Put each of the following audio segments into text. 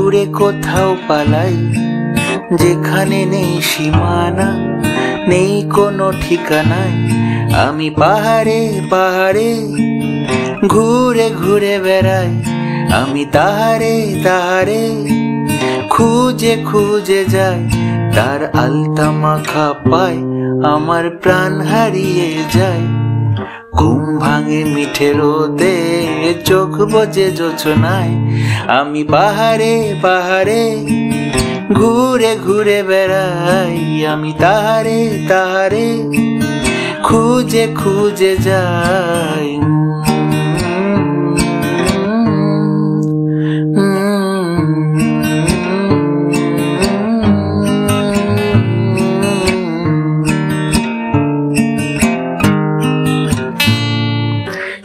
দূরে কোথাও পালাই, যেখানে নেই সীমানা, নেই কোনো ঠিকানায়। আমি পাহাড়ে পাহাড়ে ঘুরে ঘুরে বেড়াই, আমি তাহারে তাহারে খুঁজে খুঁজে যাই। তার আলতা মাখা পায় আমার প্রাণ হারিয়ে যায়। ঘুম ভাঙে মিঠে রোদে, চোখ বোঝে জোছনায়। আমি পাহাড়ে পাহাড়ে ঘুরে ঘুরে বেড়াই, আমি তাহারে তাহারে খুঁজে খুঁজে যাই।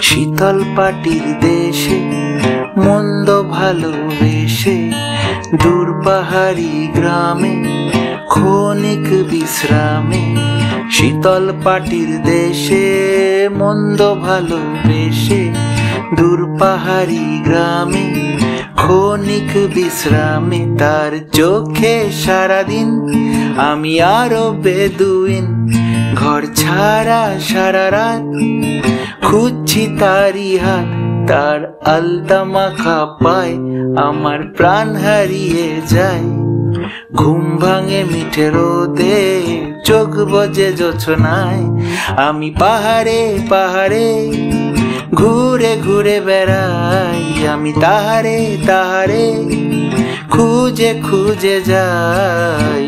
শীতল পাটির দেশে মন্দ ভালোবেসে, দূর পাহাড়ি গ্রামে ক্ষণিক বিশ্রামে। শীতল পাটির দেশে মন্দ ভালোবেসে, দূর পাহাড়ি গ্রামে ক্ষণিক বিশ্রামে। তার চোখে সারাদিন আমি আরো বেদুইন, ঘর ছাড়া সারা রাত খুঁজছি তারি হাত। তার আলতা মাখা পায় আমার প্রাণ হারিয়ে যায়। ঘুম ভাঙে মিঠে রোদে, চোখ বোঝে জোছনায়। আমি পাহাড়ে পাহাড়ে ঘুরে ঘুরে বেড়াই, আমি তাহারে তাহারে খুঁজে খুঁজে যাই।